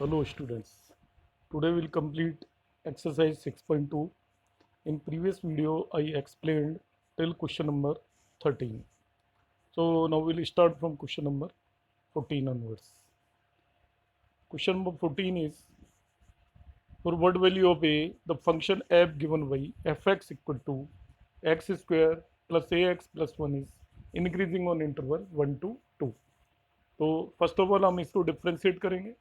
Hello students. Today we'll complete exercise 6.2. In previous video I explained till question number 13. So now we'll start from question number 14 onwards. Question number 14 is for what value of a the function f given by fx equal to x square plus ax plus 1 is increasing on interval 1 to 2. तो first of all हम इसको differentiate करेंगे।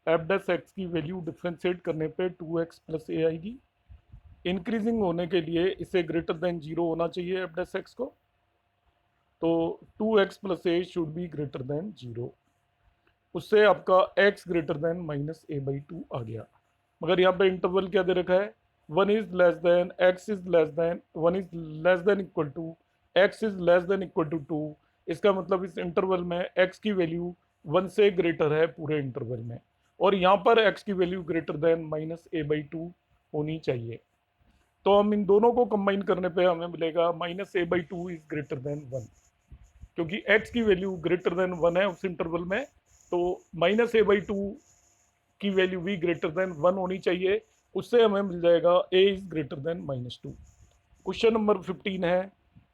F dash x की value differentiate करने पे 2x plus ए आएगी। Increasing होने के लिए इसे ग्रेटर देन जीरो होना चाहिए एफ डैश एक्स को, तो 2x plus a should be greater than zero. उससे आपका x greater than minus a by two आ गया। मगर यहाँ पे इंटरवल क्या दे रखा है, one is less than x is less than one is less than equal to x is less than equal to two. इसका मतलब इस इंटरवल में x की वैल्यू 1 से ग्रेटर है पूरे इंटरवल में, और यहाँ पर x की value greater than minus a by to होनी चाहिए। तो हम इन दोनों को कंबाइन करने पे हमें मिलेगा minus a by two is greater than one, क्योंकि x की वैल्यू ग्रेटर देन वन है उस इंटरवल में, तो माइनस ए बाई टू की वैल्यू भी ग्रेटर देन वन होनी चाहिए। उससे हमें मिल जाएगा a is greater than minus two. Question number 15 है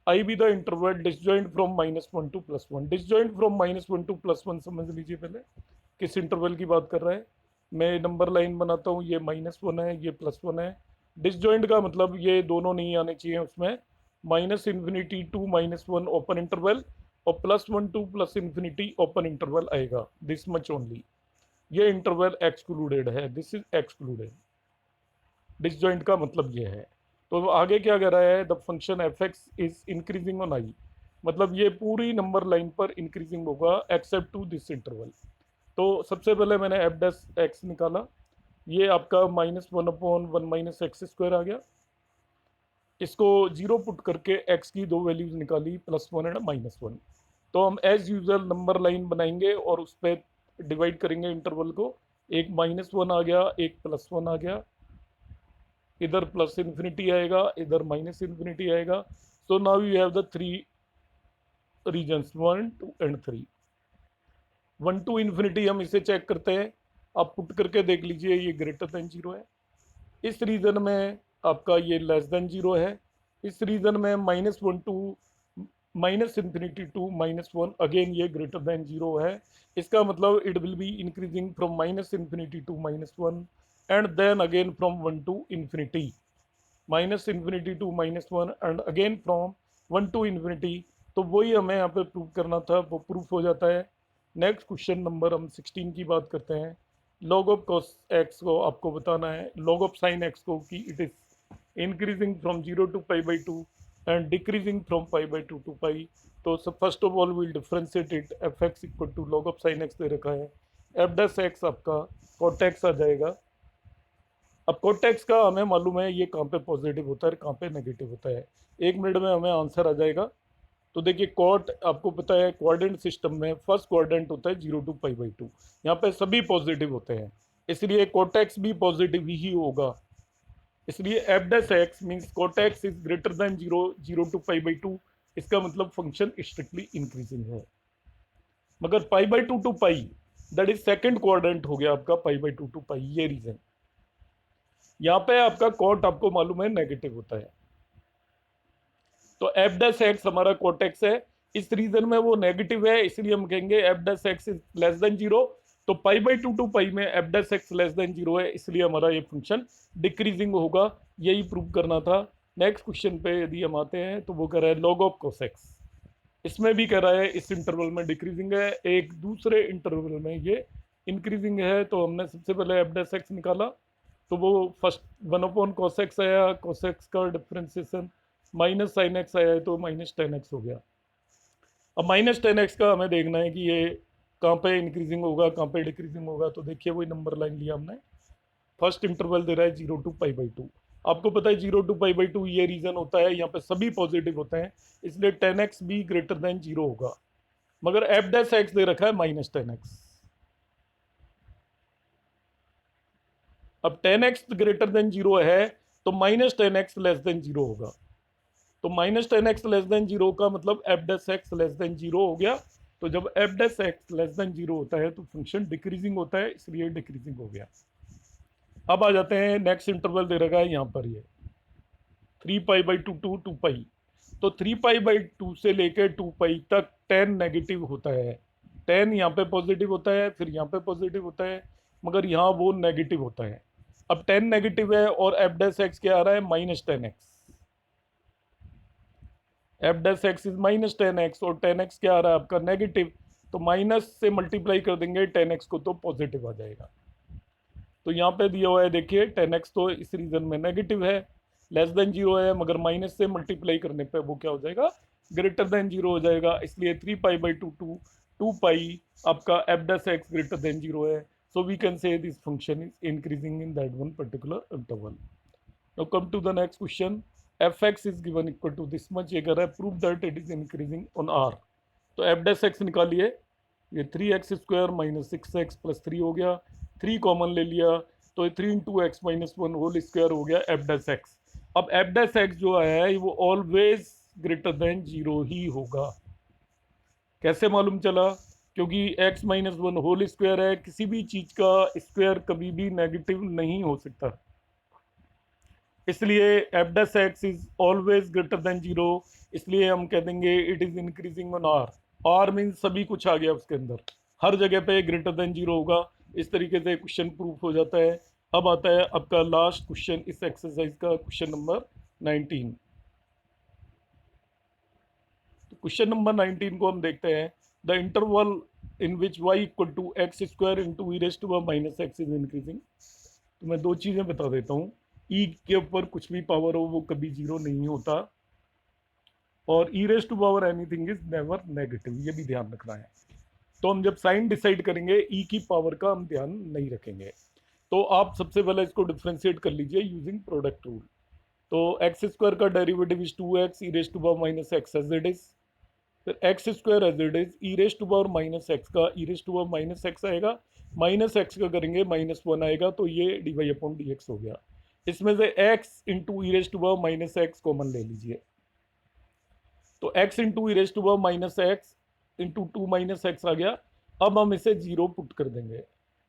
I be the interval disjoint from minus one to plus one. Disjoint from minus one to plus one समझ लीजिए पहले किस इंटरवल की बात कर रहा है। मैं नंबर लाइन बनाता हूँ, ये माइनस वन है ये प्लस वन है। डिसजॉइंट का मतलब ये दोनों नहीं आने चाहिए उसमें, minus infinity to minus one open interval और plus one to plus infinity open interval आएगा, दिस मच ओनली। ये इंटरवल एक्सक्लूडेड है, दिस इज एक्सक्लूडेड। डिसजॉइंट का मतलब ये है। तो आगे क्या कह रहा है, the function F x is increasing on I, मतलब ये पूरी नंबर लाइन पर इंक्रीजिंग होगा एक्सेप्ट टू दिस इंटरवल। तो सबसे पहले मैंने एफ डैश एक्स निकाला, ये आपका minus one upon one minus x square आ गया। इसको जीरो पुट करके एक्स की दो वैल्यूज निकाली, plus one and minus one. तो हम एज यूजल नंबर लाइन बनाएंगे और उस पर डिवाइड करेंगे इंटरवल को। एक माइनस वन आ गया, एक प्लस वन आ गया, इधर प्लस इन्फिनिटी आएगा, इधर माइनस इन्फिनिटी आएगा। So now you have the three regions, one two and three. One to infinity हम इसे चेक करते हैं, आप पुट करके देख लीजिए, ये ग्रेटर देन जीरो है। इस रीजन में आपका ये लेस देन जीरो है। इस रीजन में minus one to minus infinity to minus one, again ये ग्रेटर देन जीरो है। इसका मतलब it will be increasing from minus infinity to minus one and then again from one to infinity, minus infinity to minus one and again from one to infinity. तो वही हमें यहाँ पे prove करना था, वो प्रूफ हो जाता है। नेक्स्ट क्वेश्चन नंबर हम 16 की बात करते हैं। लॉग ऑफ कॉस एक्स को आपको बताना है, लॉग ऑफ साइन एक्स को, कि it is increasing from zero to pi by two and decreasing from pi by two to pi. तो first of all will differentiate it, f x equal to log of sine x दे रखा है, f dash x आपका cot x आ जाएगा। अब cot x का हमें मालूम है ये कहाँ पे पॉजिटिव होता है कहाँ पे नेगेटिव होता है, एक मिनट में हमें आंसर आ जाएगा। तो देखिए कॉट आपको पता है क्वाड्रेंट सिस्टम में फर्स्ट क्वाड्रेंट होता है zero to pi by two, यहाँ पे सभी पॉजिटिव होते हैं, इसलिए कॉट एक्स भी पॉजिटिव ही होगा। इसलिए f dash x means cot x is greater than zero, zero to pi by two. इसका मतलब फंक्शन स्ट्रिक्टली इंक्रीजिंग है। मगर pi by two to pi that is second quadrant हो गया आपका pi by two to pi, ये reason. यहाँ पे आपका कॉट आपको मालूम है नेगेटिव होता है, तो एफ डैश एक्स हमारा कॉट एक्स है। इस रीजन में वो नेगेटिव है, इसलिए हम कहेंगे F dash x is less than zero. तो पाई बाई टू टू पाई में F dash x less than zero है, इसलिए हमारा ये फंक्शन डिक्रीजिंग होगा, यही प्रूव करना था। नेक्स्ट क्वेश्चन पे यदि हम आते हैं तो वो कह रहा है लॉग ऑफ कोस एक्स, इसमें भी कह रहा है इस इंटरवल में डिक्रीजिंग है, एक दूसरे इंटरवल में ये इंक्रीजिंग है। तो हमने सबसे पहले एफ डैश एक्स निकाला, तो वो first one upon cos x आया, कॉस एक्स का डिफ्रेंसिएशन माइनस साइन एक्स आया है तो माइनस टेन एक्स हो गया। अब माइनस टेन एक्स का हमें देखना है कि ये कहाँ पे इंक्रीजिंग होगा कहाँ पे डिक्रीजिंग होगा। तो देखिए वही नंबर लाइन लिया हमने, फर्स्ट इंटरवल दे रहा है zero to pi by two. आपको पता है zero to pi by two ये रीजन होता है, यहाँ पे सभी पॉजिटिव होते हैं, इसलिए टेन एक्स भी ग्रेटर देन जीरो होगा। मगर एफ डैश एक्स दे रखा है माइनस टेन एक्स। अब tan x greater than zero है तो minus tan x less than zero होगा। तो minus tan x less than zero का मतलब F dash x less than zero हो गया। तो जब F dash x less than zero होता है तो फंक्शन डिक्रीजिंग होता है, इसलिए डिक्रीजिंग हो गया। अब आ जाते हैं नेक्स्ट इंटरवल दे रखा है यहाँ पर, ये 3 पाई/2 टू 2 पाई। तो 3 पाई/2 से लेकर 2 पाई तक 10 नेगेटिव होता है। 10 यहाँ पे पॉजिटिव होता है, फिर यहाँ पे पॉजिटिव होता है, मगर यहाँ वो नेगेटिव होता है। अब 10 नेगेटिव है और एफ डैश एक्स क्या आ रहा है, -10x। F dash x is -10x और 10x क्या आ रहा है आपका, नेगेटिव। तो माइनस से मल्टीप्लाई कर देंगे 10x को तो पॉजिटिव आ जाएगा। तो यहाँ पे दिया हुआ है देखिए 10x तो इस रीजन में नेगेटिव है, लेस देन जीरो है, मगर माइनस से मल्टीप्लाई करने पे वो क्या हो जाएगा, ग्रेटर देन जीरो हो जाएगा। इसलिए 3 पाई/2 टू 2 पाई आपका f dash x greater than zero है। So we can say this function is increasing in that one particular interval. Now come to the next question. F x is given equal to this much, ये कह रहा है prove that it is increasing on R. तो f dash x निकालिए, ये 3x² - 6x + 3 हो गया, 3 common ले लिया तो 3 × x - 1 होल स्क्वायर हो गया एफ डैश एक्स। अब एफ डैश एक्स जो है वो ऑलवेज ग्रेटर देन जीरो ही होगा। कैसे मालूम चला, क्योंकि x - 1 होल स्क्वायर है, किसी भी चीज का स्क्वायर कभी भी नेगेटिव नहीं हो सकता, इसलिए f dash x is always greater than zero. इसलिए हम कह देंगे it is increasing on R. R means सभी कुछ आ गया उसके अंदर, हर जगह पे ग्रेटर देन जीरो होगा। इस तरीके से क्वेश्चन प्रूफ हो जाता है। अब आता है आपका लास्ट क्वेश्चन इस एक्सरसाइज का, क्वेश्चन नंबर 19। तो क्वेश्चन नंबर 19 को हम देखते हैं। The interval in which y = x² × e⁻x is increasing. तो मैं दो चीजें बता देता हूँ। ई के ऊपर कुछ भी पावर हो वो कभी जीरो नहीं होता, और e⁻anything इज नेवर नेगेटिव, ये भी ध्यान रखना है। तो हम जब साइन डिसाइड करेंगे ई की पावर का हम ध्यान नहीं रखेंगे। तो आप सबसे पहले इसको डिफ्रेंशिएट कर लीजिए यूजिंग प्रोडक्ट रूल। तो x² का derivative is 2x e⁻x as it is, फिर x² as it is e⁻x का e⁻x आएगा, -x का करेंगे -1 आएगा, तो ये dy/dx हो गया। इसमें से x इंटू e⁻x कॉमन ले लीजिए, तो x into e⁻x into 2 - x आ गया। अब हम इसे जीरो पुट कर देंगे।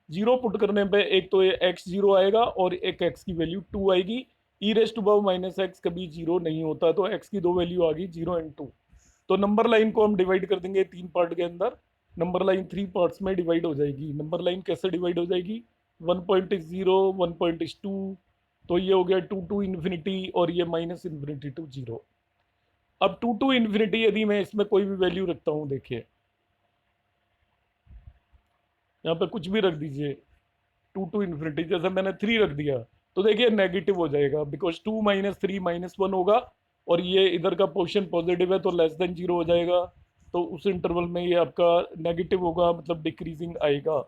जीरो पुट करने पे एक तो ये x जीरो आएगा और एक x की वैल्यू 2 आएगी। e⁻x कभी जीरो नहीं होता, तो x की दो वैल्यू आ गई 0 एंड 2। तो नंबर लाइन को हम डिवाइड कर देंगे 3 पार्ट के अंदर। नंबर लाइन 3 पार्ट्स में डिवाइड हो जाएगी। नंबर लाइन कैसे डिवाइड हो जाएगी, 1.0 1.2, तो ये हो गया 2 to इन्फिनिटी और ये -∞ to 0। अब 2 to इन्फिनिटी यदि मैं इसमें कोई भी वैल्यू रखता हूं, देखिए यहाँ पे कुछ भी रख दीजिए, 2 to इन्फिनिटी, जैसे मैंने 3 रख दिया तो देखिए नेगेटिव हो जाएगा, बिकॉज 2 - 3 -1 होगा, और ये इधर का पोर्शन पॉजिटिव है तो लेस देन जीरो हो जाएगा। तो उस इंटरवल में ये आपका नेगेटिव होगा, मतलब डिक्रीजिंग आएगा।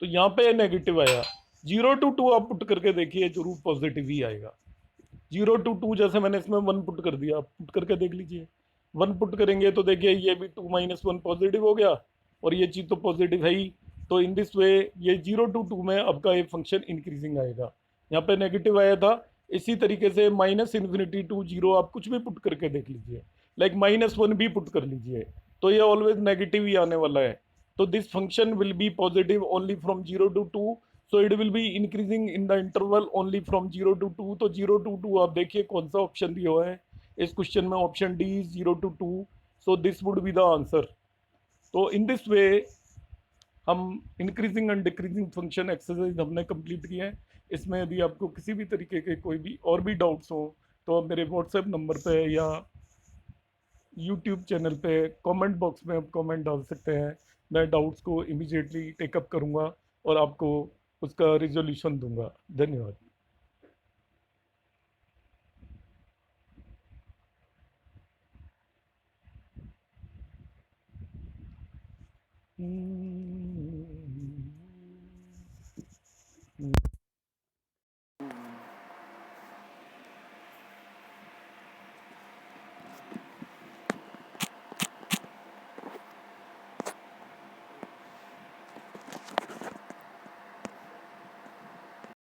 तो यहाँ पे नेगेटिव आया। 0 to 2 आप पुट करके देखिए जरूर पॉजिटिव ही आएगा। 0 to 2 जैसे मैंने इसमें 1 पुट कर दिया, आप पुट करके देख लीजिए। 1 पुट करेंगे तो देखिए ये भी 2 - 1 पॉजिटिव हो गया, और ये चीज़ तो पॉजिटिव है ही। तो इन दिस वे ये 0 to 2 में आपका ये फंक्शन इंक्रीजिंग आएगा। यहाँ पे नेगेटिव आया था, इसी तरीके से -∞ to 0 आप कुछ भी पुट करके देख लीजिए, लाइक -1 भी पुट कर लीजिए, तो ये ऑलवेज नेगेटिव ही आने वाला है। तो this function will be positive only from 0 to 2, so it will be increasing in the interval only from 0 to 2। तो 0 to 2 आप देखिए कौन सा ऑप्शन दिया हुआ है इस क्वेश्चन में, option D 0 to 2। So this would be the answer. तो इन दिस वे हम increasing and decreasing function exercise हमने कंप्लीट किया है। इसमें यदि आपको किसी भी तरीके के कोई भी और भी डाउट्स हो तो आप मेरे व्हाट्सएप नंबर पे या यूट्यूब चैनल पे कमेंट बॉक्स में आप कमेंट डाल सकते हैं। मैं डाउट्स को इमीडिएटली टेकअप करूँगा और आपको उसका रिजोल्यूशन दूंगा। धन्यवाद।